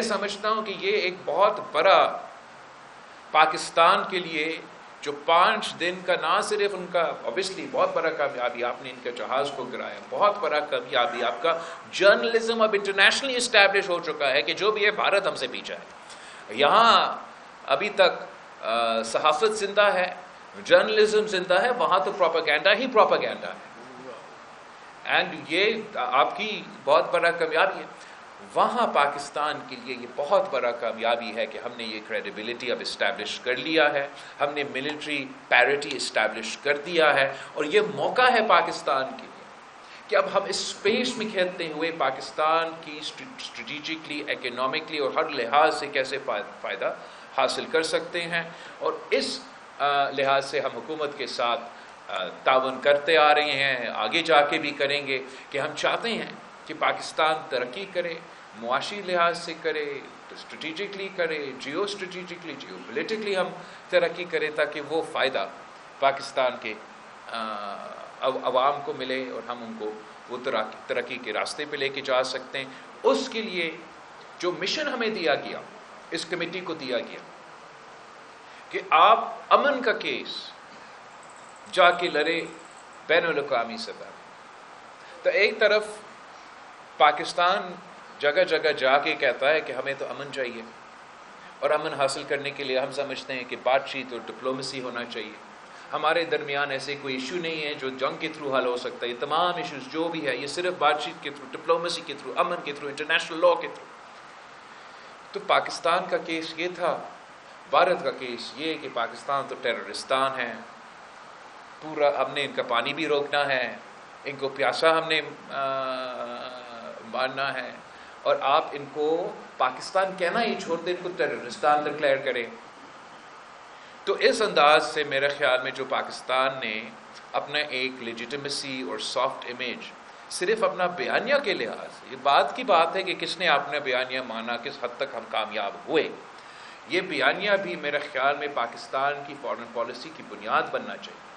میں سمجھتا ہوں کہ یہ ایک بہت بڑا پاکستان کے لیے جو 5 دن کا نہ صرف ان کا اوبیسلی بہت بڑا کامیابی، آپ نے ان کے جہاز کو گرایا، بہت بڑا کامیابی، آپ کا جرنلزم اب انٹرنیشنلی اسٹیبلش ہو چکا ہے کہ جو بھی ہے بھارت ہم سے پیچھا ہے. یہاں ابھی تک صحافت زندہ ہے، جرنلزم زندہ ہے، وہاں تو پروپیگنڈا ہی پروپیگنڈا ہے. اینڈ یہ آپ کی بہت بڑا کامیابی ہے. وہاں پاکستان کے لیے یہ بہت بڑا کامیابی ہے کہ ہم نے یہ کریڈیبلٹی اب اسٹیبلش کر لیا ہے، ہم نے ملٹری پیرٹی اسٹیبلش کر دیا ہے، اور یہ موقع ہے پاکستان کے لیے کہ اب ہم اس اسپیس میں کھیلتے ہوئے پاکستان کی اسٹریٹجکلی، اکنامکلی اور ہر لحاظ سے کیسے فائدہ حاصل کر سکتے ہیں. اور اس لحاظ سے ہم حکومت کے ساتھ تعاون کرتے آ رہے ہیں، آگے جا کے بھی کریں گے کہ ہم چاہتے ہیں کہ پاکستان ترقی کرے، معاشی لحاظ سے کرے، اسٹریٹجکلی کرے، جیو اسٹریٹجکلی، جیو پولیٹکلی ہم ترقی کریں تاکہ وہ فائدہ پاکستان کے عوام کو ملے اور ہم ان کو وہ ترقی کے راستے پہ لے کے جا سکتے ہیں. اس کے لیے جو مشن ہمیں دیا گیا، اس کمیٹی کو دیا گیا کہ آپ امن کا کیس جا کے لڑے بین الاقوامی سطح. تو ایک طرف پاکستان جگہ جگہ جا کے کہتا ہے کہ ہمیں تو امن چاہیے، اور امن حاصل کرنے کے لیے ہم سمجھتے ہیں کہ بات چیت اور ڈپلومیسی ہونا چاہیے. ہمارے درمیان ایسے کوئی ایشو نہیں ہے جو جنگ کے تھرو حل ہو سکتا ہے. یہ تمام ایشوز جو بھی ہے یہ صرف بات چیت کے تھرو، ڈپلومیسی کے تھرو، امن کے تھرو، انٹرنیشنل لاء کے تھرو. تو پاکستان کا کیس یہ تھا، بھارت کا کیس یہ کہ پاکستان تو ٹیررستان ہے، پورا ہم نے ان کا پانی بھی روکنا ہے، ان کو پیاسا ہم نے مارنا ہے، اور آپ ان کو پاکستان کہنا ہی چھوڑ دیں، ان کو ٹیررستان ڈکلیئر کریں. تو اس انداز سے میرے خیال میں جو پاکستان نے اپنا ایک لیجیٹیمیسی اور سافٹ امیج صرف اپنا بیانیہ کے لحاظ سے، یہ بات کی بات ہے کہ کس نے اپنا بیانیہ مانا، کس حد تک ہم کامیاب ہوئے. یہ بیانیہ بھی میرے خیال میں پاکستان کی فارن پالیسی کی بنیاد بننا چاہیے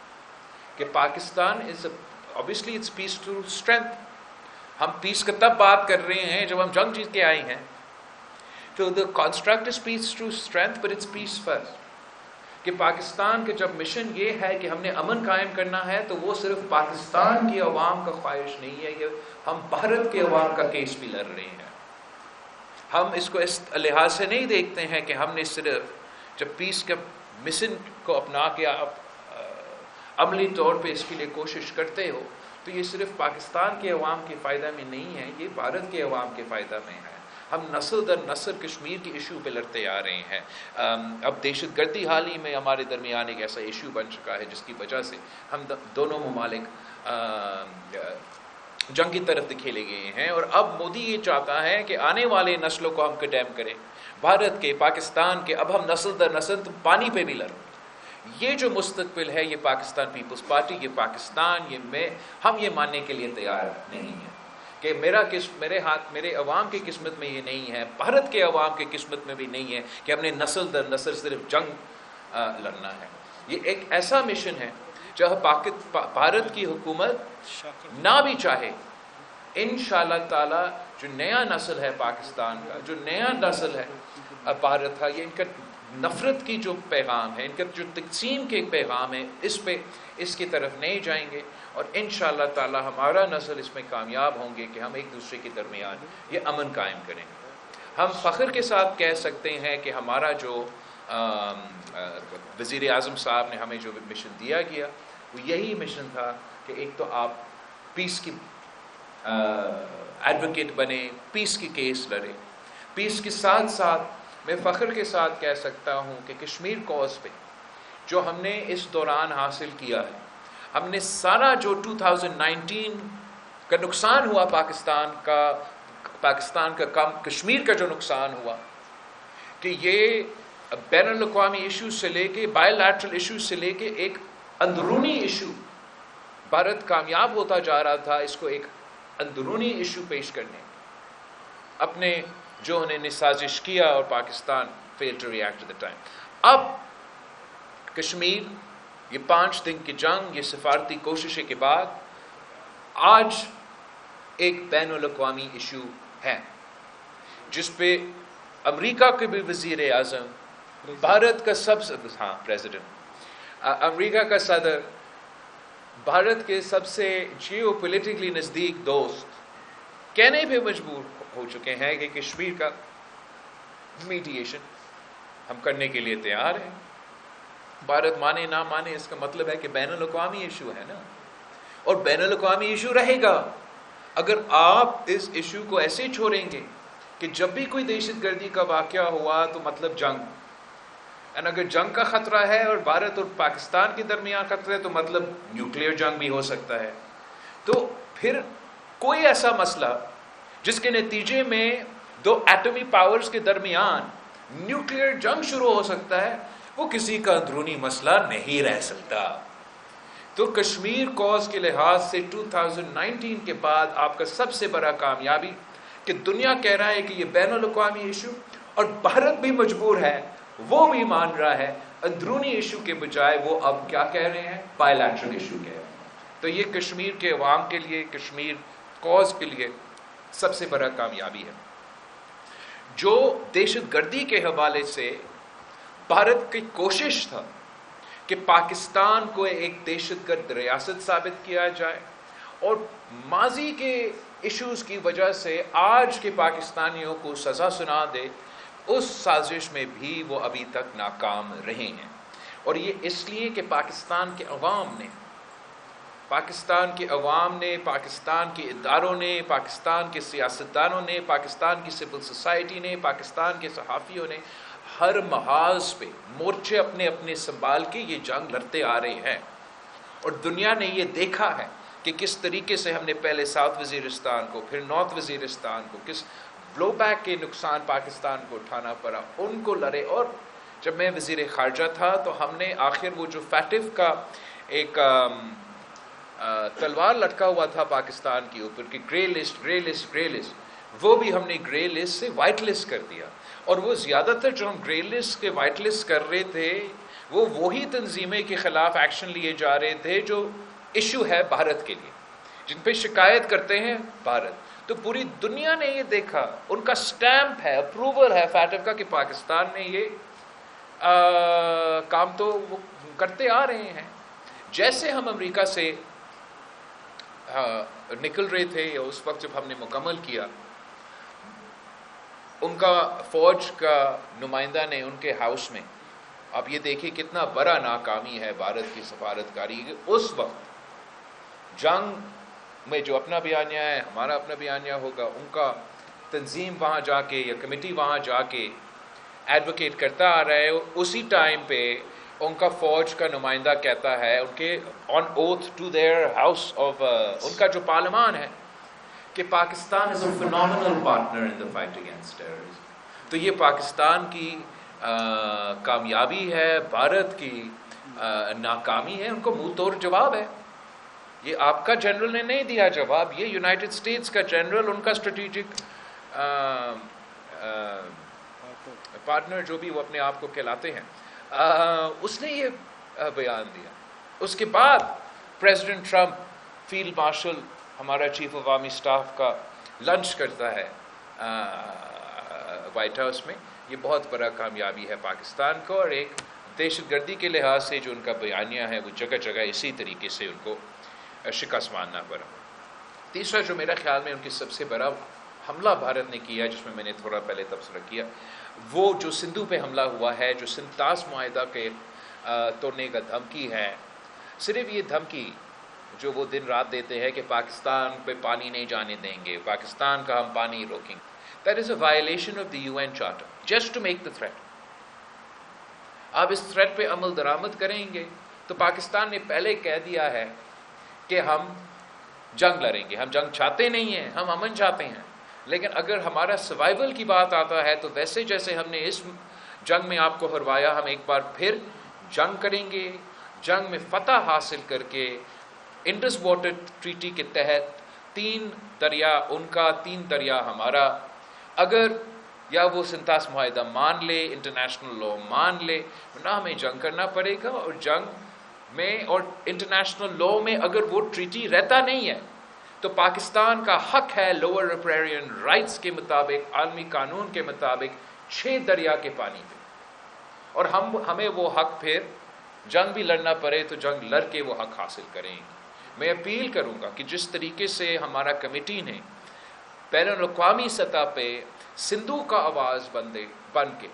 کہ Pakistan obviously it's peace through strength. ہم پیس کا تب بات کر رہے ہیں جب ہم جنگ جیت کے آئے ہیں. تو the construct is peace through strength, but it's peace first. کہ پاکستان کا جب مشن یہ ہے کہ ہم نے امن قائم کرنا ہے تو وہ صرف پاکستان کی عوام کا خواہش نہیں ہے، یہ ہم بھارت کے عوام کا کیس بھی لڑ رہے ہیں. ہم اس کو اس لحاظ سے نہیں دیکھتے ہیں کہ ہم نے صرف جب پیس کے مشن کو اپنا کے آپ عملی طور پہ اس کے لیے کوشش کرتے ہو تو یہ صرف پاکستان کے عوام کے فائدہ میں نہیں ہے، یہ بھارت کے عوام کے فائدہ میں ہے. ہم نسل در نسل کشمیر کی ایشو پہ لڑتے آ رہے ہیں. اب دہشت گردی حال ہی میں ہمارے درمیان ایک ایسا ایشو بن چکا ہے جس کی وجہ سے ہم دونوں ممالک جنگ کی طرف دکھیلے گئے ہیں. اور اب مودی یہ چاہتا ہے کہ آنے والے نسلوں کو ہم کنڈیم کریں، بھارت کے، پاکستان کے. اب ہم نسل در نسل پانی پہ بھی لڑیں. یہ جو مستقبل ہے یہ پاکستان پیپلز پارٹی، یہ پاکستان، ہم یہ ماننے کے لیے تیار نہیں ہیں کہ میرے ہاتھ، میرے عوام کی قسمت میں یہ نہیں ہے، بھارت کے عوام کی قسمت میں بھی نہیں ہے کہ ہم نے نسل در نسل صرف جنگ لڑنا ہے. یہ ایک ایسا مشن ہے جہاں بھارت کی حکومت نہ بھی چاہے، انشاءاللہ تعالی جو نیا نسل ہے پاکستان کا، جو نیا نسل ہے بھارت کا، یہ ان کا نفرت کی جو پیغام ہے، ان کا جو تقسیم کے پیغام ہے، اس کی طرف نہیں جائیں گے. اور انشاءاللہ تعالی ہمارا نسل اس میں کامیاب ہوں گے کہ ہم ایک دوسرے کے درمیان یہ امن قائم کریں گے. ہم فخر کے ساتھ کہہ سکتے ہیں کہ ہمارا جو وزیر اعظم صاحب نے ہمیں جو مشن دیا گیا وہ یہی مشن تھا کہ ایک تو آپ پیس کی ایڈوکیٹ بنے، پیس کی کیس لڑے. پیس کے ساتھ ساتھ میں فخر کے ساتھ کہہ سکتا ہوں کہ کشمیر کوز پہ جو ہم نے اس دوران حاصل کیا ہے، ہم نے سارا جو 2019 کا نقصان ہوا پاکستان کا کم کشمیر کا جو نقصان ہوا، کہ یہ بین الاقوامی ایشوز سے لے کے، بائی لیٹرل ایشوز سے لے کے ایک اندرونی ایشو، بھارت کامیاب ہوتا جا رہا تھا اس کو ایک اندرونی ایشو پیش کرنے اپنے جو انہوں نے سازش کیا، اور Pakistan failed to react at the time. اب کشمیر، یہ 5 دن کی جنگ، یہ سفارتی کوششیں کے بعد آج ایک بین الاقوامی ایشو ہے جس پہ امریکہ کے بھی وزیر اعظم، بھارت کا سب سے پریزیڈنٹ، امریکہ کا صدر، بھارت کے سب سے جیو پولیٹیکلی نزدیک دوست کہنے پہ مجبور ہو چکے ہیں کہ کشمیر کا میڈیشن ہم کرنے کے لیے تیار ہیں. بھارت مانے نہ مانے اس کا مطلب ہے کہ بین الاقوامی ایشو ہے نا، اور بین الاقوامی ایشو رہے گا. اگر آپ اس ایشو کو ایسے چھوڑیں گے کہ جب بھی کوئی دہشت گردی کا واقعہ ہوا تو مطلب جنگ، اور اگر جنگ کا خطرہ ہے اور بھارت اور پاکستان کے درمیان خطرہ ہے تو مطلب نیوکلیئر جنگ بھی ہو سکتا ہے. تو پھر کوئی ایسا مسئلہ جس کے نتیجے میں دو ایٹمی پاورز کے درمیان نیوکلیئر جنگ شروع ہو سکتا ہے، وہ کسی کا اندرونی مسئلہ نہیں رہ سکتا. تو کشمیر کوز کے لحاظ سے 2019 کے بعد آپ کا سب سے بڑا کامیابی کہ دنیا کہہ رہا ہے کہ یہ بین الاقوامی ایشو، اور بھارت بھی مجبور ہے، وہ بھی مان رہا ہے اندرونی ایشو کے بجائے وہ اب کیا کہہ رہے ہیں، بائی لیٹرل ایشو کہہ رہے ہیں. تو یہ کشمیر کے عوام کے لیے، کشمیر کوز کے لیے سب سے بڑا کامیابی ہے. جو دہشت گردی کے حوالے سے بھارت کی کوشش تھا کہ پاکستان کو ایک دہشت گرد ریاست ثابت کیا جائے، اور ماضی کے ایشوز کی وجہ سے آج کے پاکستانیوں کو سزا سنا دے، اس سازش میں بھی وہ ابھی تک ناکام رہے ہیں. اور یہ اس لیے کہ پاکستان کے عوام نے، پاکستان کے اداروں نے، پاکستان کے سیاستدانوں نے، پاکستان کی سول سوسائٹی نے، پاکستان کے صحافیوں نے ہر محاذ پہ مورچے اپنے اپنے سنبھال کے یہ جنگ لڑتے آ رہے ہیں. اور دنیا نے یہ دیکھا ہے کہ کس طریقے سے ہم نے پہلے ساؤتھ وزیرستان کو، پھر نارتھ وزیرستان کو، کس بلو بیک کے نقصان پاکستان کو اٹھانا پڑا، ان کو لڑے. اور جب میں وزیر خارجہ تھا تو ہم نے آخر وہ جو فیٹف کا ایک تلوار لٹکا ہوا تھا پاکستان کے اوپر کہ گرے لسٹ، وہ بھی ہم نے گرے لسٹ سے وائٹ لسٹ کر دیا. اور وہ زیادہ تر جو ہم گرے لسٹ کے وائٹ لسٹ کر رہے تھے وہ وہی تنظیمیں کے خلاف ایکشن لیے جا رہے تھے جو ایشو ہے بھارت کے لیے، جن پہ شکایت کرتے ہیں بھارت. تو پوری دنیا نے یہ دیکھا، ان کا سٹیمپ ہے، اپروول ہے فیٹف کا کہ پاکستان نے یہ کام تو وہ کرتے آ رہے ہیں. جیسے ہم امریکہ سے نکل رہے تھے، یا اس وقت جب ہم نے مکمل کیا، ان کا فوج کا نمائندہ نے ان کے ہاؤس میں، آپ یہ دیکھیں کتنا بڑا ناکامی ہے بھارت کی سفارتکاری. اس وقت جنگ میں جو اپنا بیانیہ ہے، ہمارا اپنا بیانیہ ہوگا، ان کا تنظیم وہاں جا کے یا کمیٹی وہاں جا کے ایڈوکیٹ کرتا آ رہا ہے. اسی ٹائم پہ ان کا فوج کا نمائندہ کہتا ہے ان کے on oath to their house of ان کا جو پارلیمان ہے کہ Pakistan is a phenomenal partner in the fight against terrorism. تو یہ پاکستان کی کامیابی ہے، بھارت کی ناکامی ہے. ان کو منہ توڑ جواب ہے. یہ آپ کا جنرل نے نہیں دیا جواب، یہ یونائٹڈ اسٹیٹس کا جنرل، ان کا اسٹریٹجک پارٹنر جو بھی وہ اپنے آپ کو کہلاتے ہیں، اس نے یہ بیان دیا. اس کے بعد پریزیڈنٹ ٹرمپ فیلڈ مارشل ہمارا چیف آف آرمی اسٹاف کا لنچ کرتا ہے وائٹ ہاؤس میں. یہ بہت بڑا کامیابی ہے پاکستان کو، اور ایک دہشت گردی کے لحاظ سے جو ان کا بیانیہ ہے وہ جگہ جگہ اسی طریقے سے ان کو شکست ماننا پڑا. تیسرا جو میرا خیال میں ان کی سب سے بڑا حملہ بھارت نے کیا، جس میں نے تھوڑا پہلے تبصرہ کیا، وہ جو سندھو پہ حملہ ہوا ہے، جو سنتاس معاہدہ کے توڑنے کا دھمکی ہے. صرف یہ دھمکی جو وہ دن رات دیتے ہیں کہ پاکستان پہ پانی نہیں جانے دیں گے، پاکستان کا ہم پانی روکیں گے، that is a violation of the UN charter just to make the threat. آپ اس تھریٹ پہ عمل درآمد کریں گے تو پاکستان نے پہلے کہہ دیا ہے کہ ہم جنگ لڑیں گے. ہم جنگ چاہتے نہیں ہیں، ہم امن چاہتے ہیں. لیکن اگر ہمارا سروائیول کی بات آتا ہے تو ویسے جیسے ہم نے اس جنگ میں آپ کو ہروایا، ہم ایک بار پھر جنگ کریں گے. جنگ میں فتح حاصل کر کے انڈس واٹر ٹریٹی کے تحت 3 دریا ان کا، 3 دریا ہمارا. اگر یا وہ سنتاس معاہدہ مان لے، انٹرنیشنل لا مان لے، نہ ہمیں جنگ کرنا پڑے گا. اور جنگ میں اور انٹرنیشنل لا میں اگر وہ ٹریٹی رہتا نہیں ہے تو پاکستان کا حق ہے لوور ریپیرین رائٹس کے مطابق، عالمی قانون کے مطابق، 6 دریا کے پانی پہ، اور ہمیں وہ حق پھر جنگ بھی لڑنا پڑے تو جنگ لڑ کے وہ حق حاصل کریں گے۔ میں اپیل کروں گا کہ جس طریقے سے ہمارا کمیٹی نے بین الاقوامی سطح پہ سندھو کا آواز بن کے،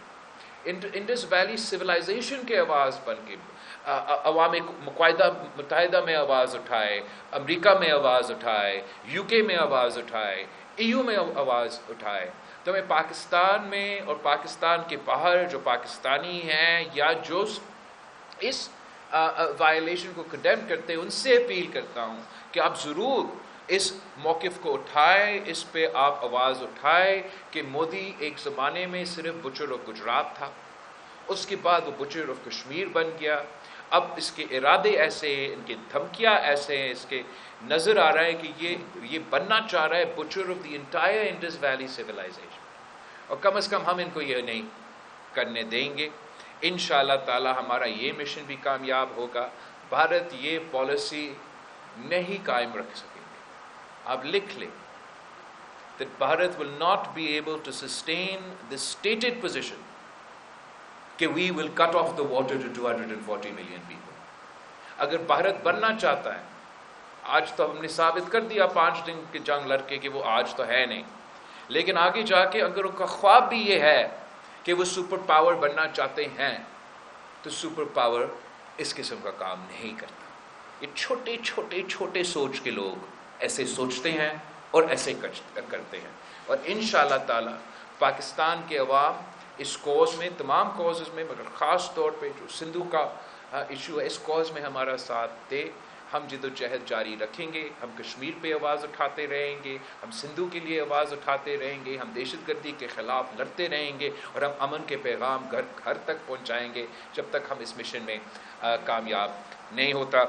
انڈس ویلی سویلائزیشن کے آواز بن کے، عوام متحدہ میں آواز اٹھائے، امریکہ میں آواز اٹھائے، یو کے میں آواز اٹھائے، EU میں آواز اٹھائے، تو میں پاکستان میں اور پاکستان کے باہر جو پاکستانی ہیں یا جو اس وائلیشن کو کنڈیم کرتے ہیں، ان سے اپیل کرتا ہوں کہ آپ ضرور اس موقف کو اٹھائے، اس پہ آپ آواز اٹھائے کہ مودی ایک زمانے میں صرف بچر آف گجرات تھا، اس کے بعد وہ بچر آف کشمیر بن گیا، اب اس کے ارادے ایسے ہیں، ان کی دھمکیاں ایسے ہیں، اس کے نظر آ رہا ہے کہ یہ بننا چاہ رہا ہے butcher of the entire Indus valley civilization, اور کم از کم ہم ان کو یہ نہیں کرنے دیں گے۔ انشاءاللہ تعالی ہمارا یہ مشن بھی کامیاب ہوگا۔ بھارت یہ پالیسی نہیں قائم رکھ سکیں گے، آپ لکھ لیں that Bharat will not be able to sustain the stated position کہ we will cut off the water to 240 million people۔ اگر بھارت بننا چاہتا ہے، آج تو ہم نے ثابت کر دیا 5 دن کی جنگ لڑ کے کہ وہ آج تو ہے نہیں، لیکن آگے جا کے اگر ان کا خواب بھی یہ ہے کہ وہ سپر پاور بننا چاہتے ہیں، تو سپر پاور اس قسم کا کام نہیں کرتا۔ یہ چھوٹے چھوٹے چھوٹے سوچ کے لوگ ایسے سوچتے ہیں اور ایسے کرتے ہیں، اور انشاءاللہ تعالی پاکستان کے عوام اس کوز میں، تمام کوزز میں، مگر خاص طور پہ جو سندھو کا ایشو ہے، اس کوز میں ہمارا ساتھ دے۔ ہم جد و جہد جاری رکھیں گے، ہم کشمیر پہ آواز اٹھاتے رہیں گے، ہم سندھو کے لیے آواز اٹھاتے رہیں گے، ہم دہشت گردی کے خلاف لڑتے رہیں گے، اور ہم امن کے پیغام گھر گھر تک پہنچائیں گے جب تک ہم اس مشن میں کامیاب نہیں ہوتا۔